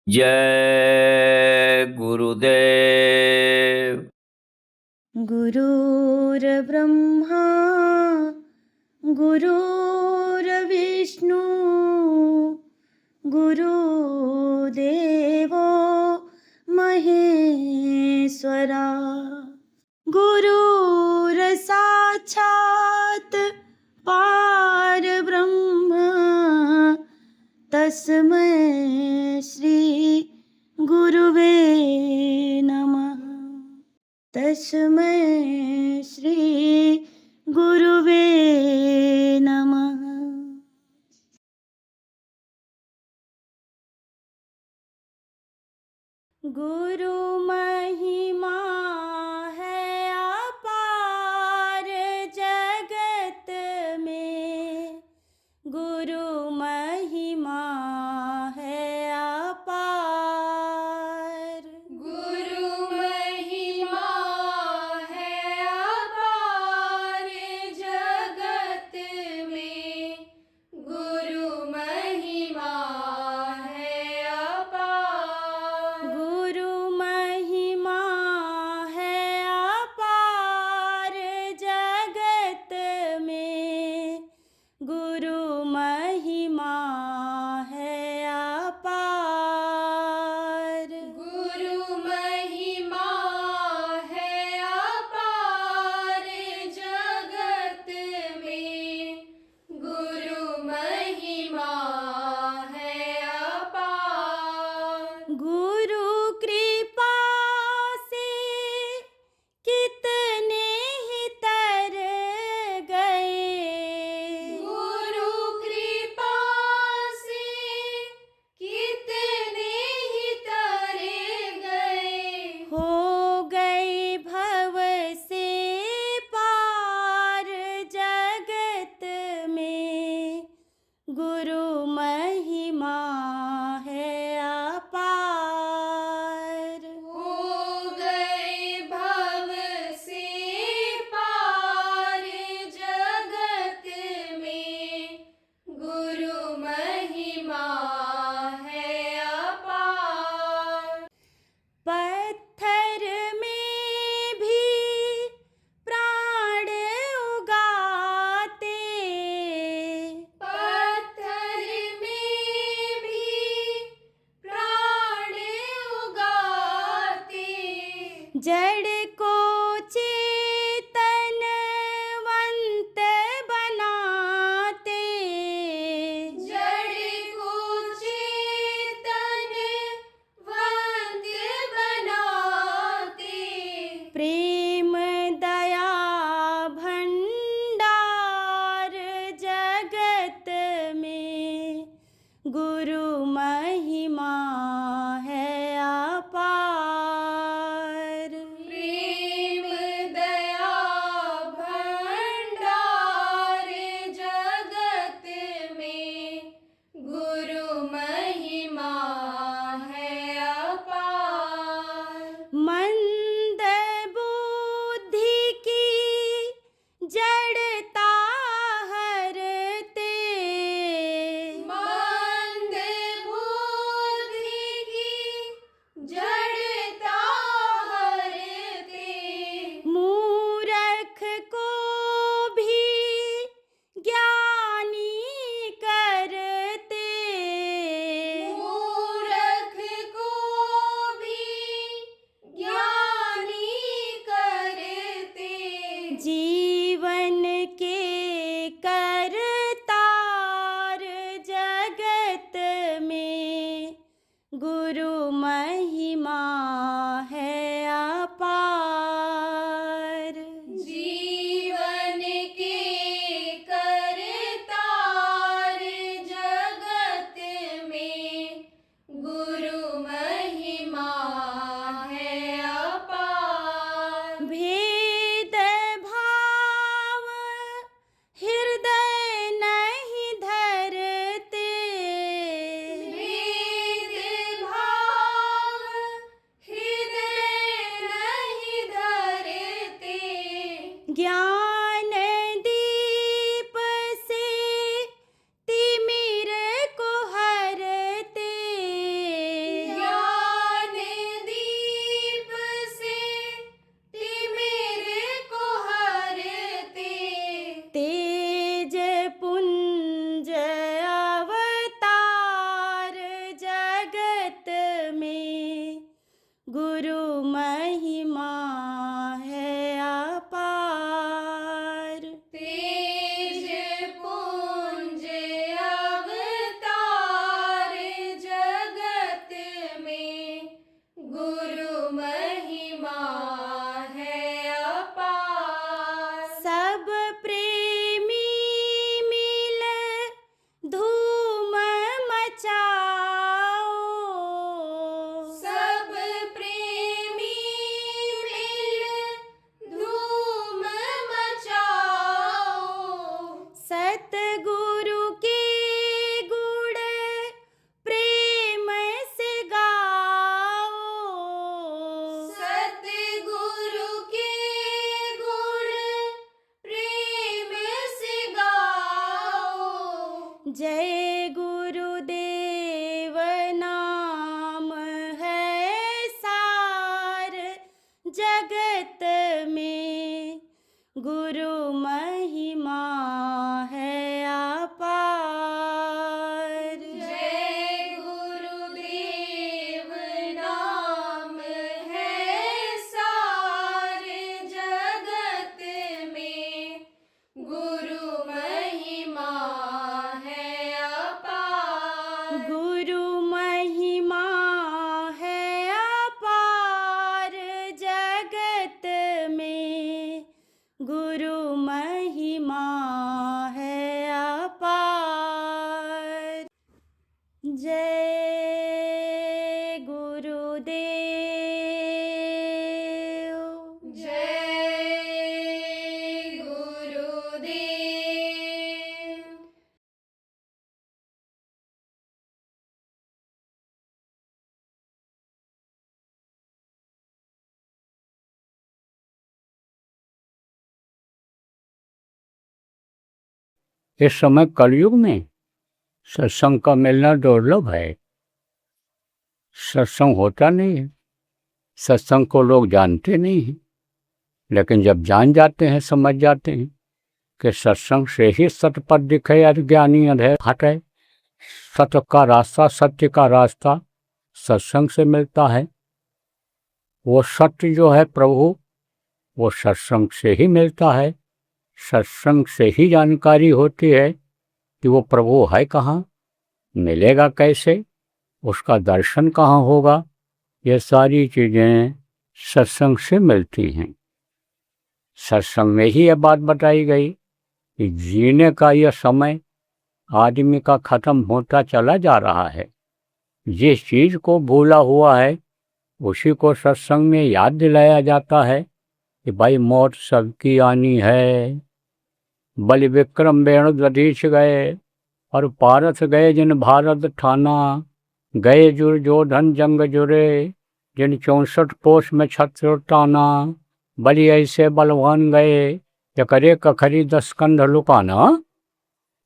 जय गुरुदेव। गुरुर्ब्रह्मा गुरुर्विष्णु गुरुदेवो महेश्वरा गुरुर्साक्षात् परब्रह्म तस्मै श्री गुरुवे नमः। तस्मै श्री गुरुवे नमः। गुरु महिमा है अपार जगत में, गुरु महिमा है अपार। गुरु महिमा है अपार जगत में, गुरु महिमा है अपार। गुरु सतगुरु के गुण प्रेम से गाओ, सतगुरु के गुण प्रेम से गाओ। जय गुरुदेव नाम है सार जगत में, गुरु महिमा है अपार। जय गुरुदेव नाम है सार जगत में, गुरु महिमा है अपार। गुरु महिमा है अपार जगत में, गुरु महिमा है अपार। जय गुरुदेव, जय गुरुदेव। इस समय कलयुग में सत्संग का मिलना दुर्लभ है। सत्संग होता नहीं है, सत्संग को लोग जानते नहीं हैं। लेकिन जब जान जाते हैं, समझ जाते हैं कि सत्संग से ही सतपथ दिखे, अज्ञानी अधेर हटे। सत्य का रास्ता, सत्य का रास्ता सत्संग से मिलता है। वो सत्य जो है प्रभु, वो सत्संग से ही मिलता है। सत्संग से ही जानकारी होती है कि वो प्रभु है कहाँ, मिलेगा कैसे, उसका दर्शन कहाँ होगा। ये सारी चीज़ें सत्संग से मिलती हैं। सत्संग में ही ये बात बताई गई कि जीने का यह समय आदमी का ख़त्म होता चला जा रहा है। जिस चीज़ को भूला हुआ है उसी को सत्संग में याद दिलाया जाता है कि भाई मौत सबकी आनी है। बलि विक्रम वेणु दधीच गए और पारस गए जिन भारत ठाना। गए दुर्योधन जंग जुरे जिन 64 कोष में छत्र टाना। बलि ऐसे बलवान गए जकरे कखरी 10 कंध लुकाना।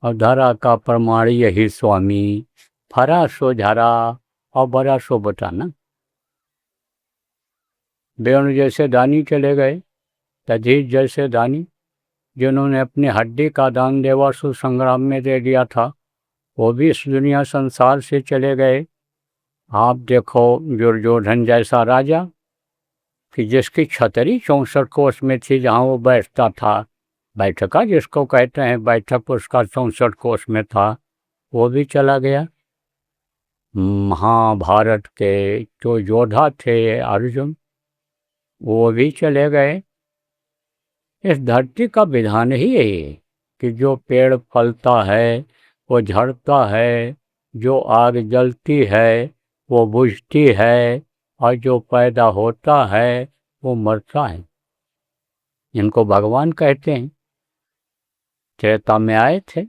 और धरा का प्रमाण यही स्वामी, फरा सो झरा और बरा सो बताना। वेणु जैसे दानी चले गए, दधीच जैसे दानी जिन्होंने अपनी हड्डी का दान देवासुर संग्राम में दे दिया था, वो भी इस दुनिया संसार से चले गए। आप देखो दुर्योधन जैसा राजा कि जिसकी छतरी 64 कोष में थी, जहाँ वो बैठता था, बैठका जिसको कहते हैं, बैठक उसका 64 कोष में था, वो भी चला गया। महाभारत के जो योद्धा थे अर्जुन, वो भी चले गए। इस धरती का विधान ही यही है कि जो पेड़ फलता है वो झड़ता है, जो आग जलती है वो बुझती है, और जो पैदा होता है वो मरता है। इनको भगवान कहते हैं। त्रेता में आए थे,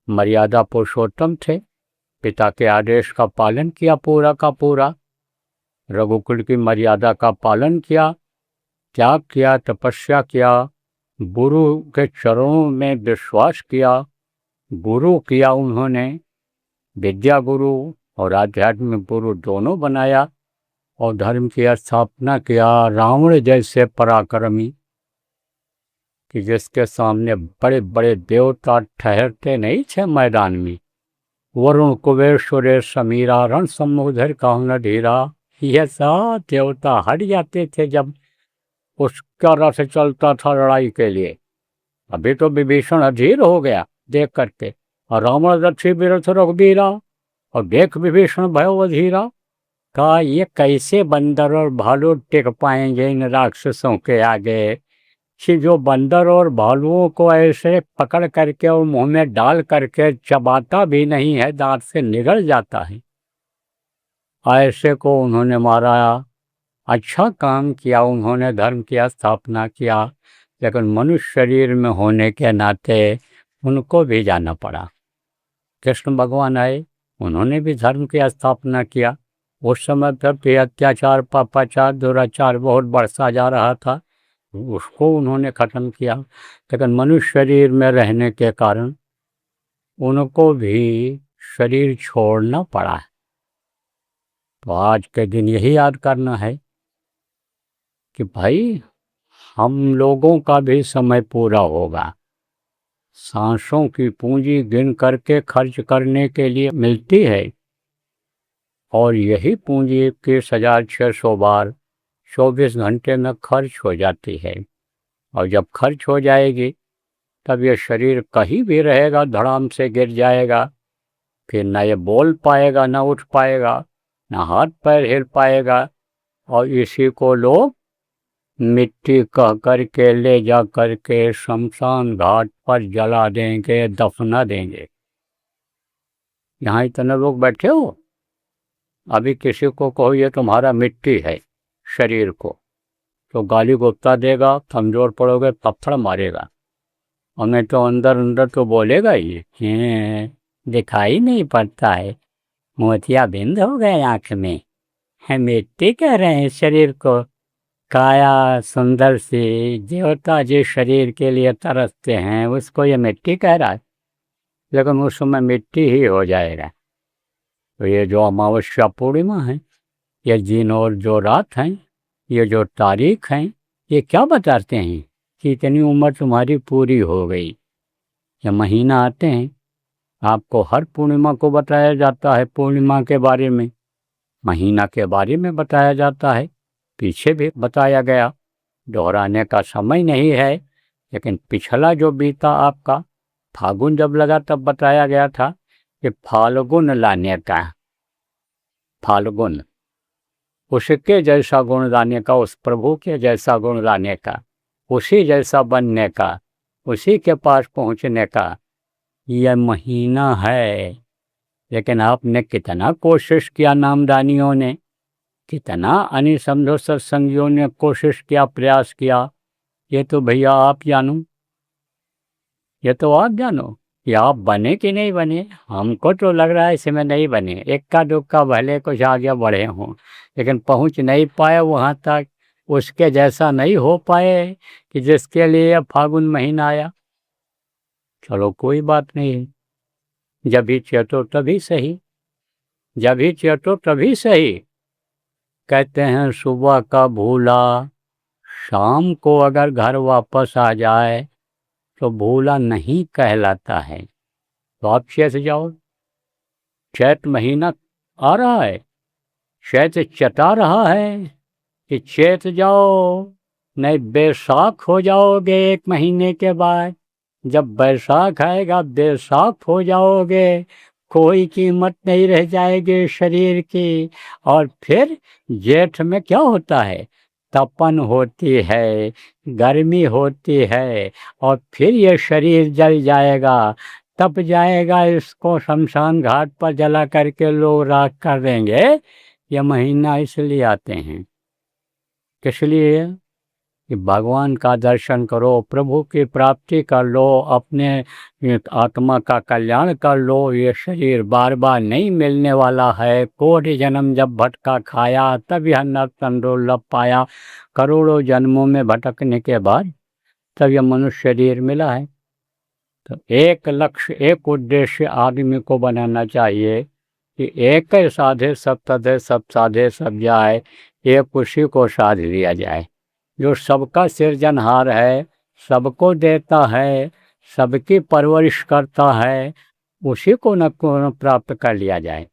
मर्यादा पुरुषोत्तम थे, पिता के आदेश का पालन किया पूरा का पूरा, रघुकुल की मर्यादा का पालन किया, त्याग किया, तपस्या किया, गुरु के चरणों में विश्वास किया, गुरु किया उन्होंने, विद्या गुरु और आध्यात्मिक गुरु दोनों बनाया और धर्म की स्थापना किया। रावण जैसे पराक्रमी कि जिसके सामने बड़े बड़े देवता ठहरते नहीं थे मैदान में। वरुण कुबेर सुरेश समीरा रण सम्मुधर काहुन धीरा, यह सब देवता हट जाते थे जब उसका रथ चलता था लड़ाई के लिए। अभी तो विभीषण अधीर हो गया देख करके, और रावण रथी विरथ रघुबीरा, और देख विभीषण भयो अधीरा। कहा ये कैसे बंदर और भालू टिक पाएंगे इन राक्षसों के आगे, कि जो बंदर और भालुओं को ऐसे पकड़ करके और मुंह में डाल करके चबाता भी नहीं है, दांत से निगल जाता है, ऐसे को उन्होंने मारा। अच्छा काम किया उन्होंने, धर्म की स्थापना किया, लेकिन मनुष्य शरीर में होने के नाते उनको भी जाना पड़ा। कृष्ण भगवान आए, उन्होंने भी धर्म की स्थापना किया। उस समय पर भी अत्याचार, पापाचार, दुराचार बहुत बढ़ता जा रहा था, उसको उन्होंने ख़त्म किया। लेकिन मनुष्य शरीर में रहने के कारण उनको भी शरीर छोड़ना पड़ा। तो आज के दिन यही याद करना है कि भाई हम लोगों का भी समय पूरा होगा। सांसों की पूंजी गिन करके खर्च करने के लिए मिलती है, और यही पूंजी 21,600 बार 24 घंटे में खर्च हो जाती है। और जब खर्च हो जाएगी तब ये शरीर कहीं भी रहेगा, धड़ाम से गिर जाएगा, फिर ना ये बोल पाएगा, ना उठ पाएगा, ना हाथ पैर हिल पाएगा। और इसी को लोग मिट्टी कह करके ले जा करके शमशान घाट पर जला देंगे, दफना देंगे। यहाँ इतने लोग बैठे हो, अभी किसी को कहो ये तुम्हारा मिट्टी है शरीर को, तो गाली गुप्ता देगा, कमजोर पड़ोगे, पत्थर मारेगा। और मैं तो अंदर अंदर तो बोलेगा ही, दिखाई नहीं पड़ता है, मोतियाबिंद हो गए आँख में, है मिट्टी कह रहे हैं शरीर को। काया सुंदर सी देवता जिस शरीर के लिए तरसते हैं उसको ये मिट्टी कह रहा है, लेकिन उस समय मिट्टी ही हो जाएगा। तो ये जो अमावस्या पूर्णिमा है, ये दिन और जो रात हैं, ये जो तारीख हैं, ये क्या बताते हैं कि इतनी उम्र तुम्हारी पूरी हो गई। ये महीना आते हैं, आपको हर पूर्णिमा को बताया जाता है, पूर्णिमा के बारे में, महीना के बारे में बताया जाता है। पीछे भी बताया गया, दोहराने का समय नहीं है, लेकिन पिछला जो बीता आपका फागुन जब लगा तब बताया गया था कि फाल्गुन लाने का, फाल्गुन उसके जैसा गुण लाने का, उस प्रभु के जैसा गुण लाने का, उसी जैसा बनने का, उसी के पास पहुंचने का यह महीना है। लेकिन आपने कितना कोशिश किया, नामदानियों ने कितना, अन्य समझो सत्संगियों ने कोशिश किया, प्रयास किया, ये तो भैया आप जानो, ये तो आप जानो कि आप बने कि नहीं बने। हमको तो लग रहा है इसमें नहीं बने, इक्का दुक्का भले कुछ आगे बढ़े हों, लेकिन पहुंच नहीं पाए वहाँ तक, उसके जैसा नहीं हो पाए कि जिसके लिए फागुन महीना आया। चलो कोई बात नहीं, जब भी चेतो तभी सही, जब भी चेतो तभी सही। कहते हैं सुबह का भूला शाम को अगर घर वापस आ जाए तो भूला नहीं कहलाता है। तो आप चेत जाओ, चैत महीना आ रहा है, चैत चटा रहा है कि चेत जाओ, नहीं बैसाख हो जाओगे 1 महीने के बाद। जब बैसाख आएगा बैसाख हो जाओगे, कोई कीमत नहीं रह जाएगी शरीर की। और फिर जेठ में क्या होता है, तपन होती है, गर्मी होती है, और फिर ये शरीर जल जाएगा, तप जाएगा, इसको शमशान घाट पर जला करके लोग राख कर देंगे। ये महीना इसलिए आते हैं, किस लिए कि भगवान का दर्शन करो, प्रभु की प्राप्ति कर लो, अपने आत्मा का कल्याण कर लो। ये शरीर बार बार नहीं मिलने वाला है, कोटि जन्म जब भटका खाया तब यह नर्तन दुर्लभ पाया। करोड़ों जन्मों में भटकने के बाद तब यह मनुष्य शरीर मिला है। तो एक लक्ष्य, एक उद्देश्य आदमी को बनाना चाहिए कि एक साधे सब तधे, सब साधे सब जाए, एक उसी को साध लिया जाए जो सबका सृजनहार है, सबको देता है, सबकी परवरिश करता है, उसी को न प्राप्त कर लिया जाए।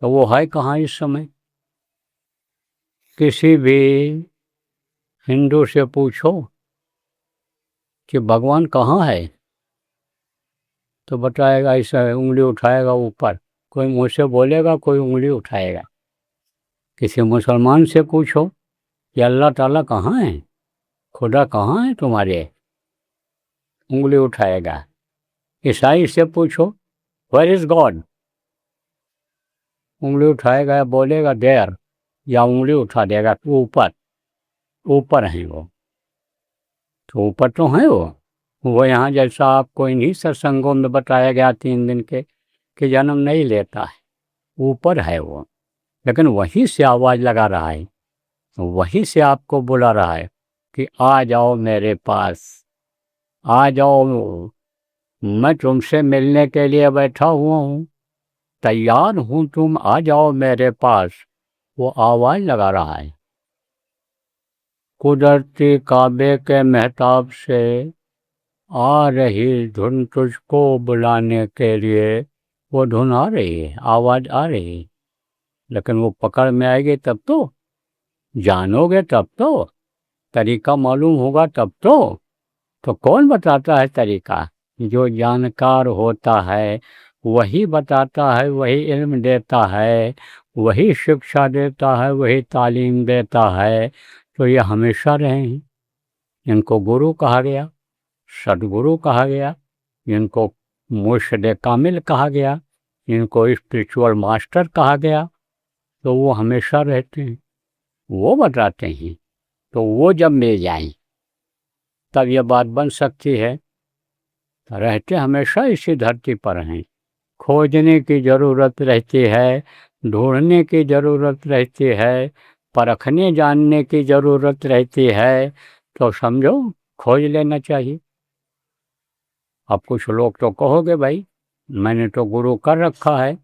तो वो है कहाँ इस समय? किसी भी हिंदू से पूछो कि भगवान कहाँ है, तो बताएगा, ऐसा उंगली उठाएगा ऊपर, कोई मुँह से बोलेगा, कोई उंगली उठाएगा। किसी मुसलमान से पूछो कि अल्लाह ताला कहाँ है, खुदा कहाँ है तुम्हारे, उंगली उठाएगा। ईसाई से पूछो वेयर इज गॉड, उंगली उठाएगा या बोलेगा देयर, या उंगली उठा देगा ऊपर, ऊपर है वो, तो ऊपर तो है वो। वो यहाँ जैसा आपको इन्हीं सत्संगों में बताया गया 3 दिन के कि जन्म नहीं लेता है, ऊपर है वो, लेकिन वहीं से आवाज़ लगा रहा है, वहीं से आपको बुला रहा है कि आ जाओ मेरे पास, आ जाओ, मैं तुमसे मिलने के लिए बैठा हुआ हूँ, तैयार हूँ, तुम आ जाओ मेरे पास। वो आवाज़ लगा रहा है। कुदरती काबे के महताब से आ रही धुन तुझको बुलाने के लिए, वो धुन आ रही है, आवाज़ आ रही है, लेकिन वो पकड़ में आएगी तब तो, जानोगे तब तो, तरीका मालूम होगा तब तो कौन बताता है तरीका? जो जानकार होता है वही बताता है, वही इल्म देता है, वही शिक्षा देता है, वही तालीम देता है। तो ये हमेशा रहे हैं। इनको गुरु कहा गया, सदगुरु कहा गया, इनको मुर्शिद कामिल कहा गया, इनको स्पिरिचुअल मास्टर कहा गया। तो वो हमेशा रहते हैं, वो बताते हैं। तो वो जब मिल जाएं तब ये बात बन सकती है। रहते हमेशा इसी धरती पर हैं, खोजने की ज़रूरत रहती है, ढूंढने की ज़रूरत रहती है, परखने जानने की ज़रूरत रहती है। तो समझो, खोज लेना चाहिए। अब कुछ लोग तो कहोगे भाई मैंने तो गुरु कर रखा है,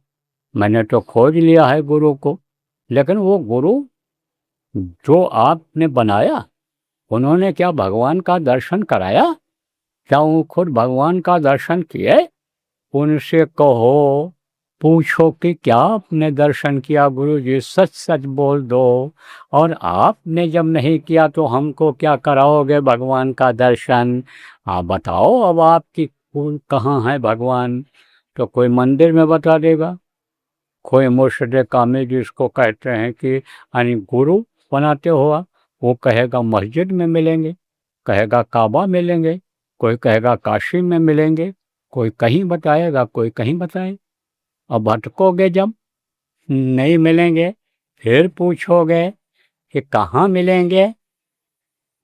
मैंने तो खोज लिया है गुरु को, लेकिन वो गुरु जो आपने बनाया, उन्होंने क्या भगवान का दर्शन कराया? क्या वो खुद भगवान का दर्शन किए? उनसे कहो, पूछो कि क्या आपने दर्शन किया गुरु जी, सच सच बोल दो। और आपने जब नहीं किया तो हमको क्या कराओगे भगवान का दर्शन? आप बताओ अब आपकी कहाँ है भगवान? तो कोई मंदिर में बता देगा, कोई मुर्शिद कामिल जिसको कहते हैं कि यानी गुरु बनाते हुआ, वो कहेगा मस्जिद में मिलेंगे, कहेगा काबा मिलेंगे, कोई कहेगा काशी में मिलेंगे, कोई कहीं बताएगा, कोई कहीं बताए। अब भटकोगे जब नहीं मिलेंगे, फिर पूछोगे कि कहाँ मिलेंगे,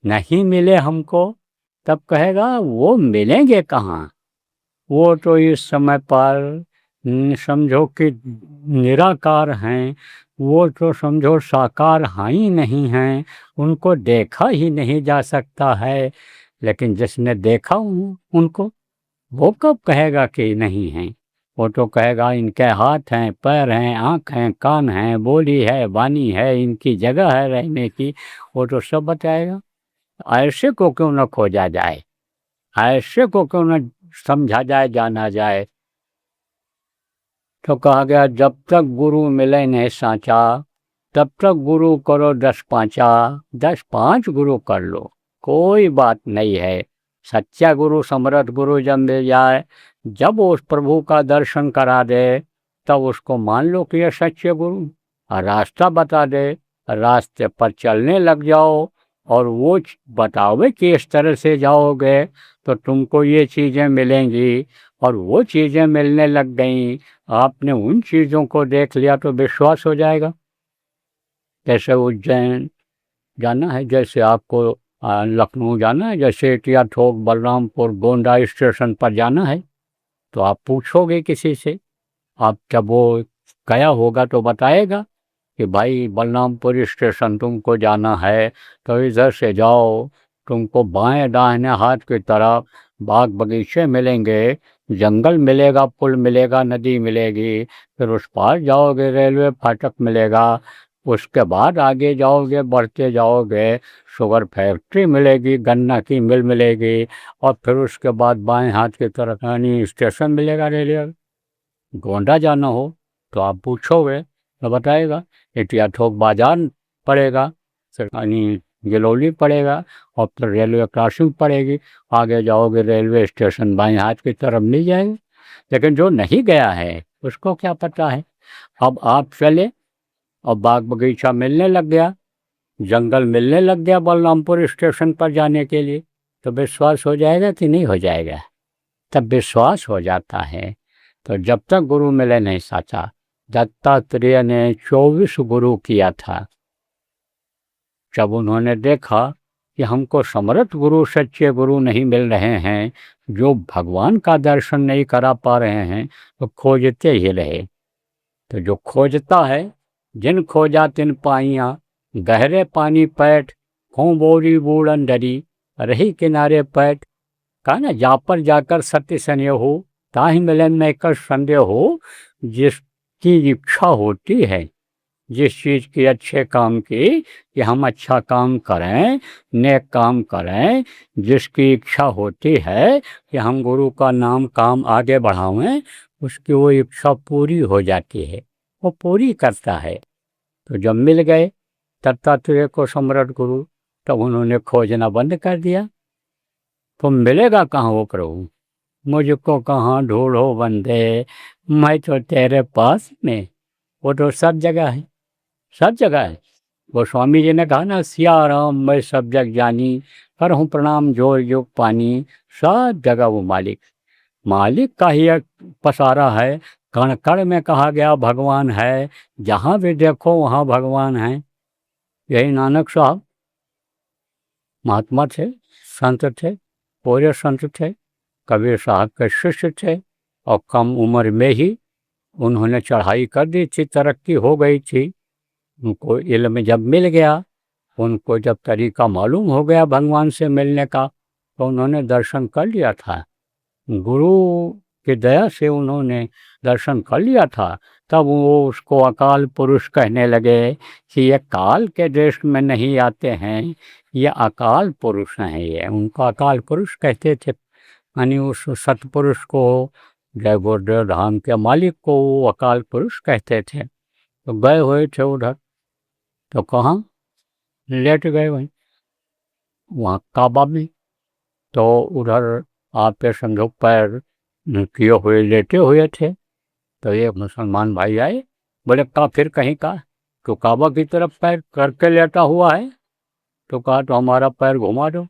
नहीं मिले हमको, तब कहेगा वो मिलेंगे कहाँ? वो तो इस समय पर समझो कि निराकार हैं, वो तो समझो साकार हैं ही नहीं हैं, उनको देखा ही नहीं जा सकता है। लेकिन जिसने देखा उनको, वो कब कहेगा कि नहीं हैं? वो तो कहेगा इनके हाथ हैं, पैर हैं, आँख हैं, कान हैं, बोली है, वाणी है, इनकी जगह है रहने की, वो तो सब बताएगा। ऐसे को क्यों न खोजा जाए, ऐसे को क्यों न समझा जाए, जाना जाए? तो कहा गया जब तक गुरु मिले नहीं साँचा, तब तक गुरु करो 10 पाँचा, 10 5 गुरु कर लो, कोई बात नहीं है। सच्चा गुरु, समर्थ गुरु जब मिल जाए, जब वो उस प्रभु का दर्शन करा दे, तब उसको मान लो कि ये सच्चे गुरु, और रास्ता बता दे, रास्ते पर चलने लग जाओ, और वो बताओगे कि इस तरह से जाओगे तो तुमको ये चीज़ें मिलेंगी, और वो चीज़ें मिलने लग गई, आपने उन चीज़ों को देख लिया तो विश्वास हो जाएगा। जैसे उज्जैन जाना है, जैसे आपको लखनऊ जाना है, जैसे एटिया ठोक बलरामपुर गोंडा स्टेशन पर जाना है, तो आप पूछोगे किसी से, आप जब वो गया होगा तो बताएगा कि भाई बलरामपुर स्टेशन तुमको जाना है तो इधर से जाओ, तुमको बाएं दाहिने हाथ की तरफ बाग बगीचे मिलेंगे, जंगल मिलेगा, पुल मिलेगा, नदी मिलेगी, फिर उस पार जाओगे रेलवे फाटक मिलेगा, उसके बाद आगे जाओगे, बढ़ते जाओगे, शुगर फैक्ट्री मिलेगी, गन्ना की मिल मिलेगी, और फिर उसके बाद बाएं हाथ की तरफ यानी स्टेशन मिलेगा रेलवे। गोंडा जाना हो तो आप पूछोगे तो बताएगा, एटिया ठोक बाजार पड़ेगा, फिर यानी गिलौली पड़ेगा, और फिर रेलवे क्रॉसिंग पड़ेगी, आगे जाओगे रेलवे स्टेशन बाएं हाथ की तरफ मिल जाएगा। लेकिन जो नहीं गया है उसको क्या पता है? अब आप चले और बाग बगीचा मिलने लग गया, जंगल मिलने लग गया बलरामपुर स्टेशन पर जाने के लिए, तो विश्वास हो जाएगा कि नहीं हो जाएगा? तब विश्वास हो जाता है। तो जब तक गुरु मिले नहीं साचा, दत्तात्रेय ने 24 गुरु किया था। जब उन्होंने देखा कि हमको समर्थ गुरु, सच्चे गुरु नहीं मिल रहे हैं, जो भगवान का दर्शन नहीं करा पा रहे हैं, तो खोजते ही रहे। तो जो खोजता है, जिन खोजा तिन पाइया, गहरे पानी पैठ, हों बोरी बूढ़ अंडरी, रही किनारे पैठ। कहा ना, जा पर जाकर सत्य संयोग हो, ताहि मिलन में कर संदेह हो। जिसकी इच्छा होती है, जिस चीज़ की, अच्छे काम की, कि हम अच्छा काम करें, नेक काम करें, जिसकी इच्छा होती है कि हम गुरु का नाम काम आगे बढ़ावें, उसकी वो इच्छा पूरी हो जाती है, वो पूरी करता है। तो जब मिल गए दत्तात्रेय को समर्थ गुरु, तब उन्होंने खोजना बंद कर दिया। तो मिलेगा कहाँ वो प्रभु, मुझको कहाँ ढूंढो बंदे, मैं तो तेरे पास में। वो तो सब जगह है, सब जगह है। वो स्वामी जी ने कहा ना, सिया राम मैं सब जग जानी, करहूँ प्रणाम जोर योग पानी। सब जगह वो मालिक, मालिक का ही एक पसारा है। कण कण में कहा गया भगवान है, जहाँ भी देखो वहाँ भगवान है। यही नानक साहब महात्मा थे, संत थे, पूरे संत थे, कबीर साहब के शिष्य थे, और कम उम्र में ही उन्होंने चढ़ाई कर दी थी, तरक्की हो गई थी। उनको इल्म जब मिल गया, उनको जब तरीका मालूम हो गया भगवान से मिलने का, तो उन्होंने दर्शन कर लिया था। गुरु की दया से उन्होंने दर्शन कर लिया था। तब वो उसको अकाल पुरुष कहने लगे कि ये काल के देश में नहीं आते हैं, ये अकाल पुरुष हैं। ये उनको अकाल पुरुष कहते थे, यानी उस सतपुरुष को, जय गुरुदेव धाम के मालिक को वो अकाल पुरुष कहते थे। तो गए हुए थे उधर, तो कहाँ लेट गए वहीं, वहाँ काबा में। तो उधर आप पे समझो पैर किए हुए लेटे हुए थे। तो एक मुसलमान भाई आए, बोले का फिर कहीं का, तो काबा की तरफ पैर करके लेटा हुआ है। तो कहा तो हमारा पैर घुमा दो।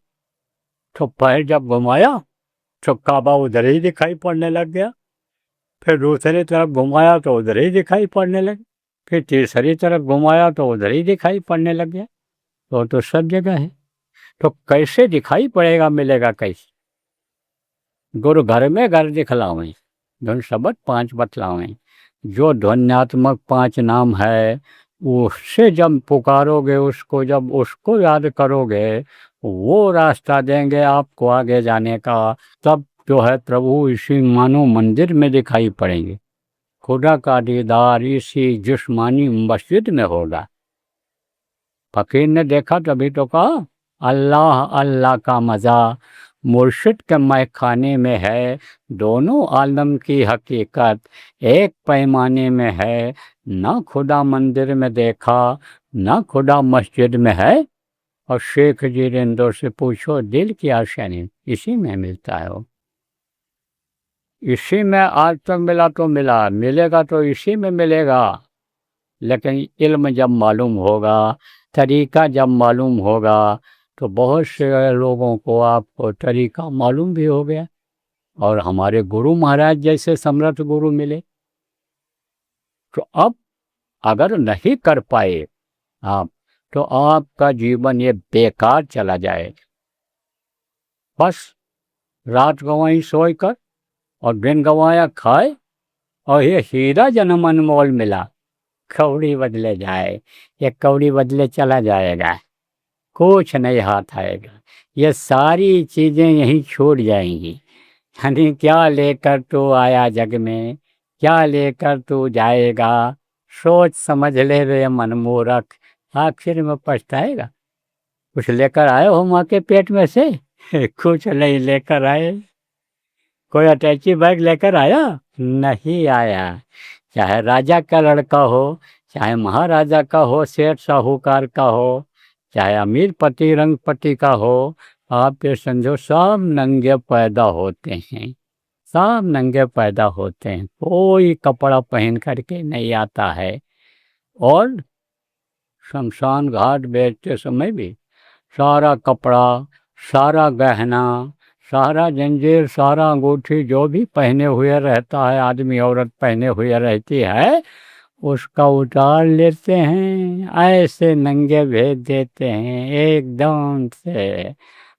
तो पैर जब घुमाया तो काबा उधर ही दिखाई पड़ने लग गया। फिर दूसरी तरफ घुमाया तो उधर ही दिखाई पड़ने लगे। फिर तीसरी तरफ घुमाया तो उधर ही दिखाई पड़ने लग गया। तो सब जगह है, तो कैसे दिखाई पड़ेगा, मिलेगा कैसे। गुरु घर में घर दिखलावें, धुन शब्द 5 बतलावें। जो ध्वन्यात्मक 5 नाम है, उससे जब पुकारोगे उसको, जब उसको याद करोगे, वो रास्ता देंगे आपको आगे जाने का। तब जो है प्रभु इसी मानो मंदिर में दिखाई पड़ेंगे। खुदा का दीदार इसी जिस्मानी मस्जिद में होगा। फकीर ने देखा तभी तो कहा, अल्लाह अल्लाह का मज़ा मुर्शिद के मैखाने में है। दोनों आलम की हकीकत एक पैमाने में है। ना खुदा मंदिर में देखा, ना खुदा मस्जिद में है। और शेख जीरेंद्र से पूछो दिल की आशानी, इसी में मिलता है वो। इसी में आज तक मिला तो मिला, मिलेगा तो इसी में मिलेगा। लेकिन इल्म जब मालूम होगा, तरीका जब मालूम होगा, तो बहुत से लोगों को आपको तरीका मालूम भी हो गया। और हमारे गुरु महाराज जैसे समर्थ गुरु मिले। तो अब अगर नहीं कर पाए आप, तो आपका जीवन ये बेकार चला जाएगा। बस रात गंवाई सोई कर और दिन गंवाया खाए, और ये हीरा जन्म अनमोल मिला, कौड़ी बदले जाए, ये कौड़ी बदले चला जाएगा, कुछ नहीं हाथ आएगा। ये सारी चीज़ें यहीं छूट जाएंगी। यानी क्या लेकर तू आया जग में, क्या लेकर तू जाएगा, सोच समझ ले रे मनमूर्ख, आखिर में पछताएगा। कुछ लेकर आए हो माँ के पेट में से? कुछ नहीं लेकर आए। कोई अटैची बैग लेकर आया? नहीं आया। चाहे राजा का लड़का हो, चाहे महाराजा का हो, सेठ साहूकार का हो, चाहे अमीर पति रंगपति का हो, आप ये समझो सब नंगे पैदा होते हैं, सब नंगे पैदा होते हैं। कोई कपड़ा पहन करके नहीं आता है। और शमशान घाट बेचते समय भी सारा कपड़ा, सारा गहना, सारा जंजीर, सारा अंगूठी जो भी पहने हुए रहता है, आदमी औरत पहने हुए रहती है, उसका उतार लेते हैं, ऐसे नंगे भेज देते हैं एकदम से।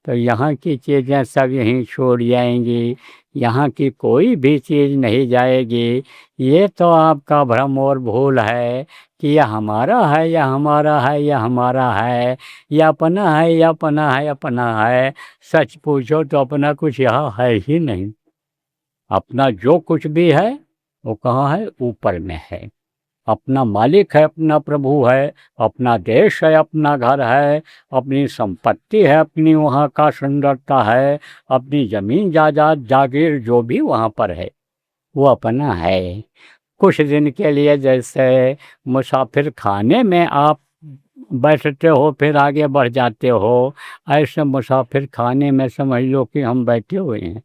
तो यहाँ की चीज़ें सब यहीं छोड़ जाएंगी, यहाँ की कोई भी चीज़ नहीं जाएगी। ये तो आपका भ्रम और भूल है कि यह हमारा है, यह हमारा है, यह हमारा है, यह अपना है, यह अपना है, अपना है। सच पूछो तो अपना कुछ यहाँ है ही नहीं। अपना जो कुछ भी है वो कहाँ है? ऊपर में है। अपना मालिक है, अपना प्रभु है, अपना देश है, अपना घर है, अपनी संपत्ति है, अपनी वहाँ का सुंदरता है, अपनी ज़मीन जायदाद जागीर जो भी वहाँ पर है वो अपना है। कुछ दिन के लिए जैसे मुसाफिर खाने में आप बैठते हो फिर आगे बढ़ जाते हो, ऐसे मुसाफिर खाने में समझ लो कि हम बैठे हुए हैं,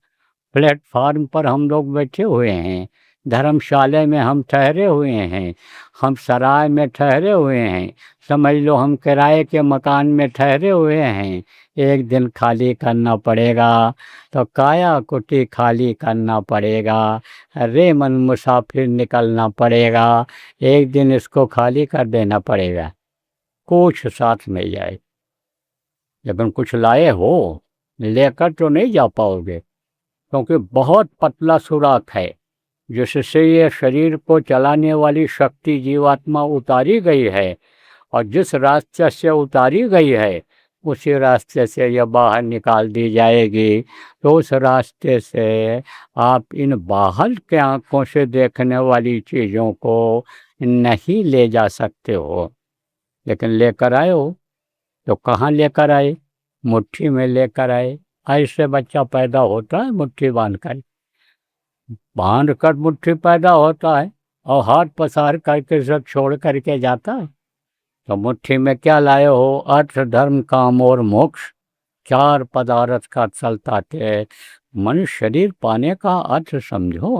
प्लेटफार्म पर हम लोग बैठे हुए हैं, धर्मशाला में हम ठहरे हुए हैं, हम सराय में ठहरे हुए हैं, समझ लो हम किराए के मकान में ठहरे हुए हैं। एक दिन खाली करना पड़ेगा, तो काया कुटी खाली करना पड़ेगा। अरे मन मुसाफिर निकलना पड़ेगा, एक दिन इसको खाली कर देना पड़ेगा। कुछ साथ में जाए, लेकिन कुछ लाए हो, लेकर तो नहीं जा पाओगे, क्योंकि बहुत पतला सुराख है जिससे ये शरीर को चलाने वाली शक्ति जीवात्मा उतारी गई है, और जिस रास्ते से उतारी गई है उसी रास्ते से यह बाहर निकाल दी जाएगी। तो उस रास्ते से आप इन बाहर के आंखों से देखने वाली चीज़ों को नहीं ले जा सकते हो, लेकिन लेकर आए हो तो कहाँ लेकर आए? मुट्ठी में लेकर आए। ऐसे बच्चा पैदा होता है मुट्ठी बांध कर मुट्ठी पैदा होता है और हाथ पसार करके सब छोड़ करके जाता है। तो मुट्ठी में क्या लाए हो? अर्थ धर्म काम और मोक्ष, चार पदार्थ का चलता थे। मनुष्य शरीर पाने का अर्थ समझो।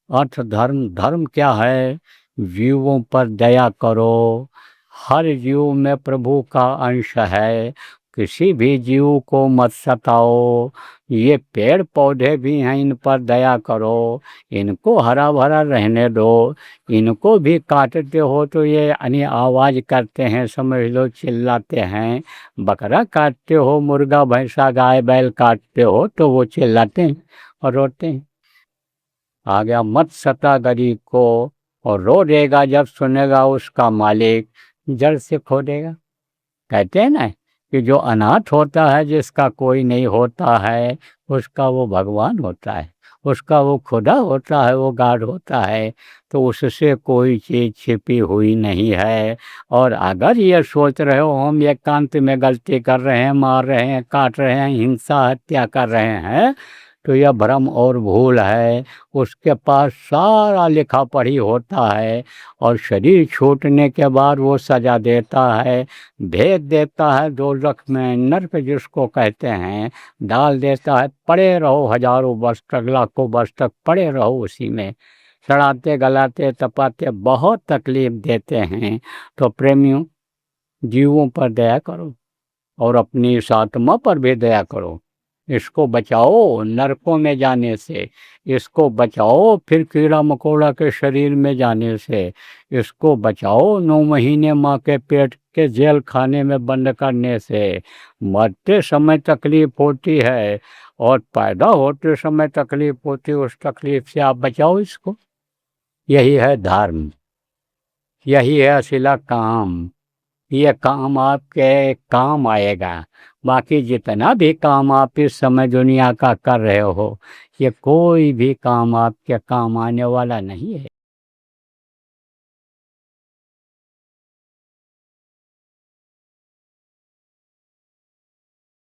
अर्थ धर्म, धर्म क्या है? जीवों पर दया करो। हर जीव में प्रभु का अंश है, किसी भी जीव को मत सताओ। ये पेड़ पौधे भी हैं, इन पर दया करो, इनको हरा भरा रहने दो। इनको भी काटते हो तो ये आवाज़ करते हैं, समझ लो चिल्लाते हैं। बकरा काटते हो, मुर्गा भैंसा गाय बैल काटते हो तो वो चिल्लाते हैं और रोते हैं। आ गया मत सता गरीब को, और रो देगा जब सुनेगा उसका मालिक, जड़ से खो देगा। कहते हैं ना कि जो अनाथ होता है, जिसका कोई नहीं होता है, उसका वो भगवान होता है, उसका वो खुदा होता है, वो गॉड होता है। तो उससे कोई चीज़ छिपी हुई नहीं है। और अगर ये सोच रहे हो हम एकांत में गलती कर रहे हैं, मार रहे हैं, काट रहे हैं, हिंसा हत्या कर रहे हैं, तो यह भ्रम और भूल है। उसके पास सारा लिखा पढ़ी होता है, और शरीर छूटने के बाद वो सजा देता है, भेज देता है दोजख में, नरक जिसको कहते हैं, डाल देता है। पड़े रहो हजारों वर्ष तक, लाखों वर्ष तक पड़े रहो उसी में, सड़ाते गलाते तपाते, बहुत तकलीफ देते हैं। तो प्रेमियों, जीवों पर दया करो और अपनी इस आत्मा पर भी दया करो। इसको बचाओ नरकों में जाने से, इसको बचाओ फिर कीड़ा मकोड़ा के शरीर में जाने से, इसको बचाओ 9 महीने माँ के पेट के जेल खाने में बंद करने से। मरते समय तकलीफ होती है और पैदा होते समय तकलीफ होती है, उस तकलीफ से आप बचाओ इसको। यही है धर्म, यही है असीला काम। ये काम आपके काम आएगा। बाकी जितना भी काम आप इस समय दुनिया का कर रहे हो, ये कोई भी काम आपके काम आने वाला नहीं है।